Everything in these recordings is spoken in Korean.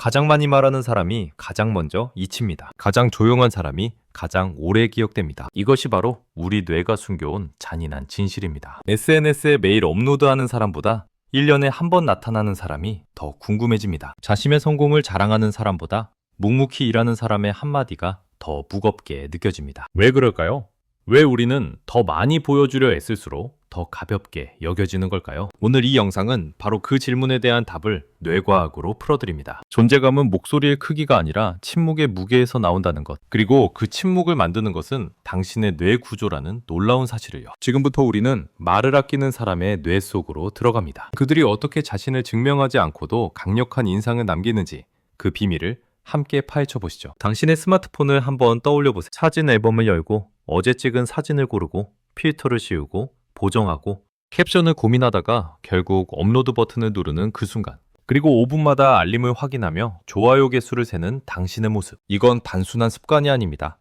가장 많이 말하는 사람이 가장 먼저 잊힙니다. 가장 조용한 사람이 가장 오래 기억됩니다. 이것이 바로 우리 뇌가 숨겨온 잔인한 진실입니다. SNS에 매일 업로드하는 사람보다 1년에 한 번 나타나는 사람이 더 궁금해집니다. 자신의 성공을 자랑하는 사람보다 묵묵히 일하는 사람의 한마디가 더 무겁게 느껴집니다. 왜 그럴까요? 왜 우리는 더 많이 보여주려 애쓸수록 더 가볍게 여겨지는 걸까요? 오늘 이 영상은 바로 그 질문에 대한 답을 뇌과학으로 풀어드립니다. 존재감은 목소리의 크기가 아니라 침묵의 무게에서 나온다는 것, 그리고 그 침묵을 만드는 것은 당신의 뇌 구조라는 놀라운 사실을요. 지금부터 우리는 말을 아끼는 사람의 뇌 속으로 들어갑니다. 그들이 어떻게 자신을 증명하지 않고도 강력한 인상을 남기는지 그 비밀을 함께 파헤쳐 보시죠. 당신의 스마트폰을 한번 떠올려 보세요. 사진 앨범을 열고 어제 찍은 사진을 고르고 필터를 씌우고 보정하고 캡션을 고민하다가 결국 업로드 버튼을 누르는 그 순간, 그리고 5분마다 알림을 확인하며 좋아요 개수를 세는 당신의 모습. 이건 단순한 습관이 아닙니다.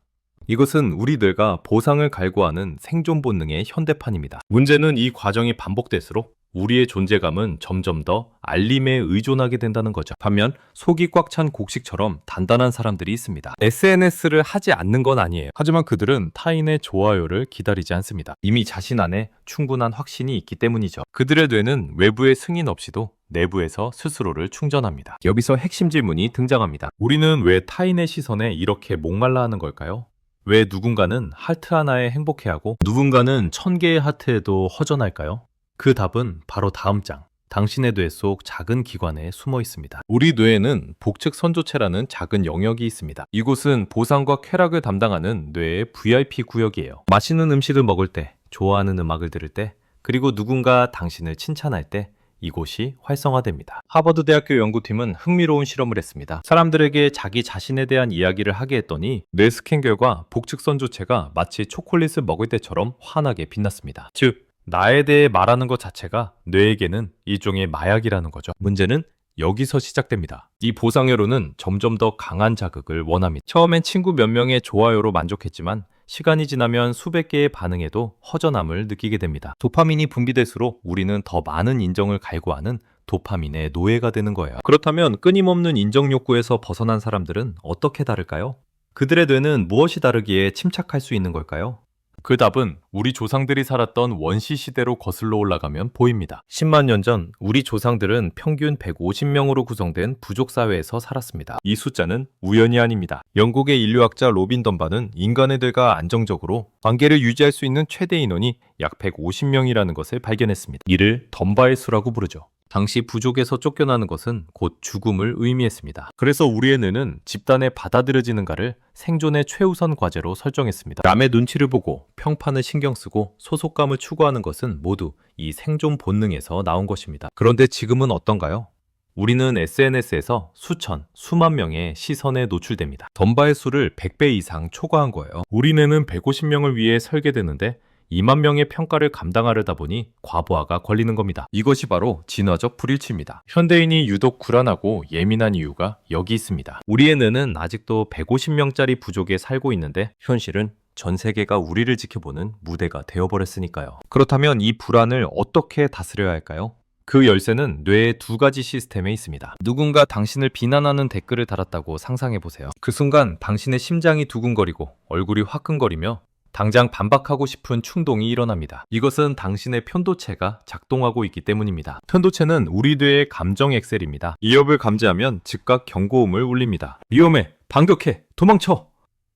이것은 우리 뇌가 보상을 갈구하는 생존 본능의 현대판입니다. 문제는 이 과정이 반복될수록 우리의 존재감은 점점 더 알림에 의존하게 된다는 거죠. 반면 속이 꽉 찬 곡식처럼 단단한 사람들이 있습니다. SNS를 하지 않는 건 아니에요. 하지만 그들은 타인의 좋아요를 기다리지 않습니다. 이미 자신 안에 충분한 확신이 있기 때문이죠. 그들의 뇌는 외부의 승인 없이도 내부에서 스스로를 충전합니다. 여기서 핵심 질문이 등장합니다. 우리는 왜 타인의 시선에 이렇게 목말라 하는 걸까요? 왜 누군가는 하트 하나에 행복해하고 누군가는 1000개의 하트에도 허전할까요? 그 답은 바로 다음 장, 당신의 뇌 속 작은 기관에 숨어 있습니다. 우리 뇌에는 복측 선조체라는 작은 영역이 있습니다. 이곳은 보상과 쾌락을 담당하는 뇌의 VIP 구역이에요. 맛있는 음식을 먹을 때, 좋아하는 음악을 들을 때, 그리고 누군가 당신을 칭찬할 때 이곳이 활성화됩니다. 하버드 대학교 연구팀은 흥미로운 실험을 했습니다. 사람들에게 자기 자신에 대한 이야기를 하게 했더니 뇌 스캔 결과 복측 선조체가 마치 초콜릿을 먹을 때처럼 환하게 빛났습니다. 즉, 나에 대해 말하는 것 자체가 뇌에게는 일종의 마약이라는 거죠. 문제는 여기서 시작됩니다. 이 보상회로는 점점 더 강한 자극을 원합니다. 처음엔 친구 몇 명의 좋아요로 만족했지만 시간이 지나면 수백 개의 반응에도 허전함을 느끼게 됩니다. 도파민이 분비될수록 우리는 더 많은 인정을 갈구하는 도파민의 노예가 되는 거예요. 그렇다면 끊임없는 인정 욕구에서 벗어난 사람들은 어떻게 다를까요? 그들의 뇌는 무엇이 다르기에 침착할 수 있는 걸까요? 그 답은 우리 조상들이 살았던 원시 시대로 거슬러 올라가면 보입니다. 10만 년 전 우리 조상들은 평균 150명으로 구성된 부족 사회에서 살았습니다. 이 숫자는 우연이 아닙니다. 영국의 인류학자 로빈 덤바는 인간의 뇌가 안정적으로 관계를 유지할 수 있는 최대 인원이 약 150명이라는 것을 발견했습니다. 이를 덤바의 수라고 부르죠. 당시 부족에서 쫓겨나는 것은 곧 죽음을 의미했습니다. 그래서 우리의 뇌는 집단에 받아들여지는가를 생존의 최우선 과제로 설정했습니다. 남의 눈치를 보고 평판을 신경 쓰고 소속감을 추구하는 것은 모두 이 생존 본능에서 나온 것입니다. 그런데 지금은 어떤가요? 우리는 SNS에서 수천, 수만 명의 시선에 노출됩니다. 덤바의 수를 100배 이상 초과한 거예요. 우리 뇌는 150명을 위해 설계되는데 2만 명의 평가를 감당하려다 보니 과부하가 걸리는 겁니다. 이것이 바로 진화적 불일치입니다. 현대인이 유독 불안하고 예민한 이유가 여기 있습니다. 우리의 뇌는 아직도 150명짜리 부족에 살고 있는데 현실은 전 세계가 우리를 지켜보는 무대가 되어버렸으니까요. 그렇다면 이 불안을 어떻게 다스려야 할까요? 그 열쇠는 뇌의 두 가지 시스템에 있습니다. 누군가 당신을 비난하는 댓글을 달았다고 상상해보세요. 그 순간 당신의 심장이 두근거리고 얼굴이 화끈거리며 당장 반박하고 싶은 충동이 일어납니다. 이것은 당신의 편도체가 작동하고 있기 때문입니다. 편도체는 우리 뇌의 감정 엑셀입니다. 위협을 감지하면 즉각 경고음을 울립니다. 위험해! 반격해! 도망쳐!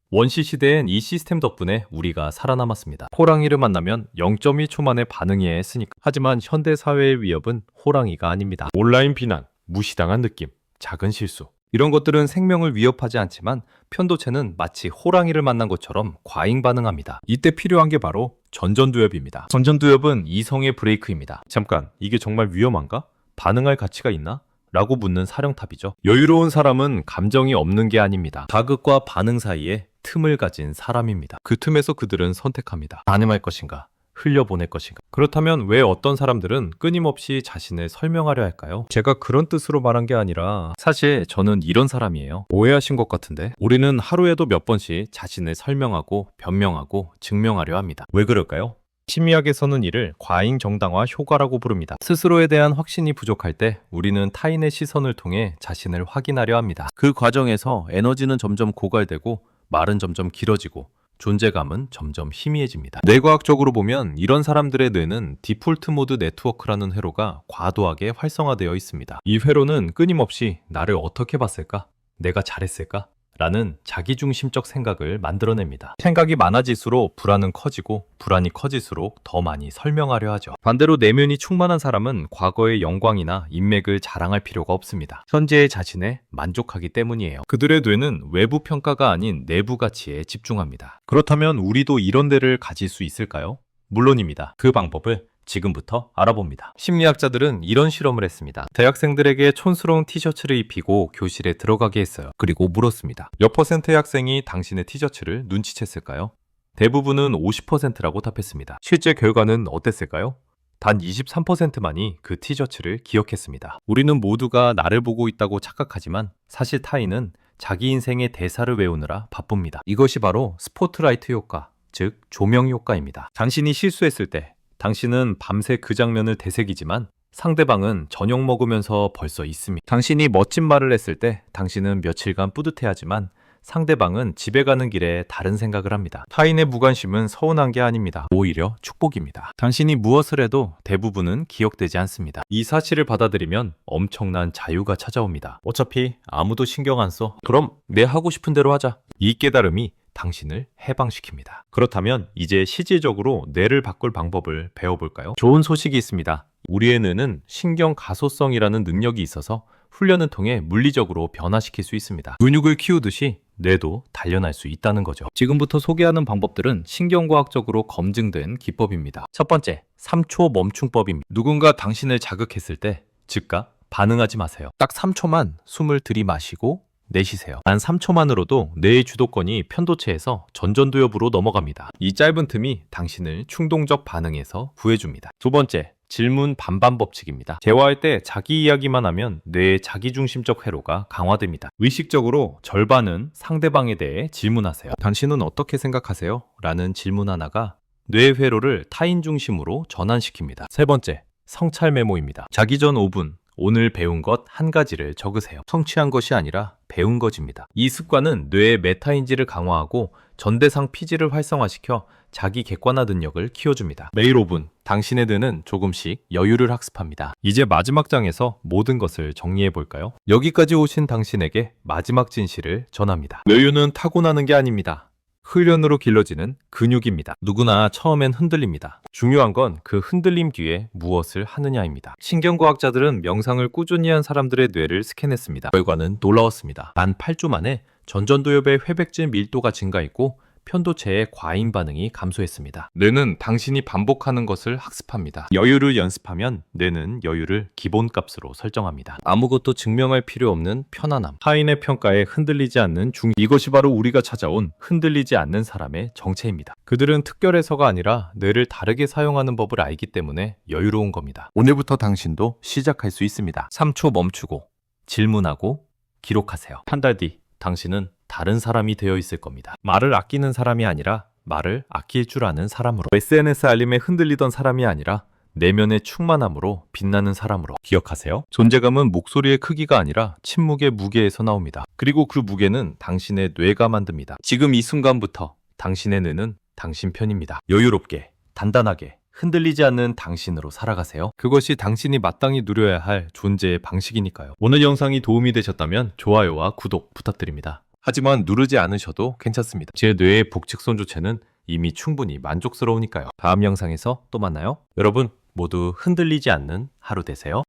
원시 시대엔 이 시스템 덕분에 우리가 살아남았습니다. 호랑이를 만나면 0.1초 만에 반응해야 했으니까. 하지만 현대 사회의 위협은 호랑이가 아닙니다. 온라인 비난, 무시당한 느낌, 작은 실수. 이런 것들은 생명을 위협하지 않지만 편도체는 마치 호랑이를 만난 것처럼 과잉 반응합니다. 이때 필요한 게 바로 전전두엽입니다. 전전두엽은 이성의 브레이크입니다. 잠깐, 이게 정말 위험한가? 반응할 가치가 있나? 라고 묻는 사령탑이죠. 여유로운 사람은 감정이 없는 게 아닙니다. 자극과 반응 사이에 틈을 가진 사람입니다. 그 틈에서 그들은 선택합니다. 반응할 것인가? 흘려보낼 것인가? 그렇다면 왜 어떤 사람들은 끊임없이 자신을 설명하려 할까요? 제가 그런 뜻으로 말한 게 아니라 사실 저는 이런 사람이에요. 오해하신 것 같은데 우리는 하루에도 몇 번씩 자신을 설명하고 변명하고 증명하려 합니다. 왜 그럴까요? 심리학에서는 이를 과잉 정당화 효과라고 부릅니다. 스스로에 대한 확신이 부족할 때 우리는 타인의 시선을 통해 자신을 확인하려 합니다. 그 과정에서 에너지는 점점 고갈되고 말은 점점 길어지고 존재감은 점점 희미해집니다. 뇌과학적으로 보면 이런 사람들의 뇌는 디폴트 모드 네트워크라는 회로가 과도하게 활성화되어 있습니다. 이 회로는 끊임없이 나를 어떻게 봤을까? 내가 잘했을까? 라는 자기중심적 생각을 만들어냅니다. 생각이 많아질수록 불안은 커지고 불안이 커질수록 더 많이 설명하려 하죠. 반대로 내면이 충만한 사람은 과거의 영광이나 인맥을 자랑할 필요가 없습니다. 현재의 자신에 만족하기 때문이에요. 그들의 뇌는 외부 평가가 아닌 내부 가치에 집중합니다. 그렇다면 우리도 이런 뇌를 가질 수 있을까요? 물론입니다. 그 방법을 지금부터 알아봅니다. 심리학자들은 이런 실험을 했습니다. 대학생들에게 촌스러운 티셔츠를 입히고 교실에 들어가게 했어요. 그리고 물었습니다. 몇 퍼센트의 학생이 당신의 티셔츠를 눈치챘을까요? 대부분은 50%라고 답했습니다. 실제 결과는 어땠을까요? 단 23%만이 그 티셔츠를 기억했습니다. 우리는 모두가 나를 보고 있다고 착각하지만 사실 타인은 자기 인생의 대사를 외우느라 바쁩니다. 이것이 바로 스포트라이트 효과, 즉 조명 효과입니다. 당신이 실수했을 때 당신은 밤새 그 장면을 되새기지만 상대방은 저녁 먹으면서 벌써 있습니다. 당신이 멋진 말을 했을 때 당신은 며칠간 뿌듯해하지만 상대방은 집에 가는 길에 다른 생각을 합니다. 타인의 무관심은 서운한 게 아닙니다. 오히려 축복입니다. 당신이 무엇을 해도 대부분은 기억되지 않습니다. 이 사실을 받아들이면 엄청난 자유가 찾아옵니다. 어차피 아무도 신경 안 써. 그럼 내 하고 싶은 대로 하자. 이 깨달음이 당신을 해방시킵니다. 그렇다면 이제 실질적으로 뇌를 바꿀 방법을 배워볼까요? 좋은 소식이 있습니다. 우리의 뇌는 신경 가소성이라는 능력이 있어서 훈련을 통해 물리적으로 변화시킬 수 있습니다. 근육을 키우듯이 뇌도 단련할 수 있다는 거죠. 지금부터 소개하는 방법들은 신경과학적으로 검증된 기법입니다. 첫 번째, 3초 멈춤법입니다. 누군가 당신을 자극했을 때 즉각 반응하지 마세요. 딱 3초만 숨을 들이마시고 내쉬세요. 단 3초만으로도 뇌의 주도권이 편도체에서 전전두엽으로 넘어갑니다. 이 짧은 틈이 당신을 충동적 반응에서 구해줍니다. 두 번째, 질문 반반 법칙입니다. 대화할 때 자기 이야기만 하면 뇌의 자기중심적 회로가 강화됩니다. 의식적으로 절반은 상대방에 대해 질문하세요. 당신은 어떻게 생각하세요? 라는 질문 하나가 뇌의 회로를 타인 중심으로 전환시킵니다. 세 번째, 성찰 메모입니다. 자기 전 5분 오늘 배운 것 한 가지를 적으세요. 성취한 것이 아니라 배운 것입니다. 이 습관은 뇌의 메타인지를 강화하고 전대상 피지를 활성화시켜 자기 객관화 능력을 키워줍니다. 매일 5분, 당신의 뇌는 조금씩 여유를 학습합니다. 이제 마지막 장에서 모든 것을 정리해 볼까요? 여기까지 오신 당신에게 마지막 진실을 전합니다. 여유는 타고나는 게 아닙니다. 훈련으로 길러지는 근육입니다. 누구나 처음엔 흔들립니다. 중요한 건 그 흔들림 뒤에 무엇을 하느냐입니다. 신경과학자들은 명상을 꾸준히 한 사람들의 뇌를 스캔했습니다. 결과는 놀라웠습니다. 단 8주 만에 전전두엽의 회백질 밀도가 증가했고 편도체의 과잉 반응이 감소했습니다. 뇌는 당신이 반복하는 것을 학습합니다. 여유를 연습하면 뇌는 여유를 기본값으로 설정합니다. 아무것도 증명할 필요 없는 편안함, 타인의 평가에 흔들리지 않는 이것이 바로 우리가 찾아온 흔들리지 않는 사람의 정체입니다. 그들은 특별해서가 아니라 뇌를 다르게 사용하는 법을 알기 때문에 여유로운 겁니다. 오늘부터 당신도 시작할 수 있습니다. 3초 멈추고 질문하고 기록하세요. 한 달 뒤 당신은 다른 사람이 되어 있을 겁니다. 말을 아끼는 사람이 아니라 말을 아낄 줄 아는 사람으로, SNS 알림에 흔들리던 사람이 아니라 내면의 충만함으로 빛나는 사람으로. 기억하세요. 존재감은 목소리의 크기가 아니라 침묵의 무게에서 나옵니다. 그리고 그 무게는 당신의 뇌가 만듭니다. 지금 이 순간부터 당신의 뇌는 당신 편입니다. 여유롭게, 단단하게, 흔들리지 않는 당신으로 살아가세요. 그것이 당신이 마땅히 누려야 할 존재의 방식이니까요. 오늘 영상이 도움이 되셨다면 좋아요와 구독 부탁드립니다. 하지만 누르지 않으셔도 괜찮습니다. 제 뇌의 복직선 조체는 이미 충분히 만족스러우니까요. 다음 영상에서 또 만나요. 여러분 모두 흔들리지 않는 하루 되세요.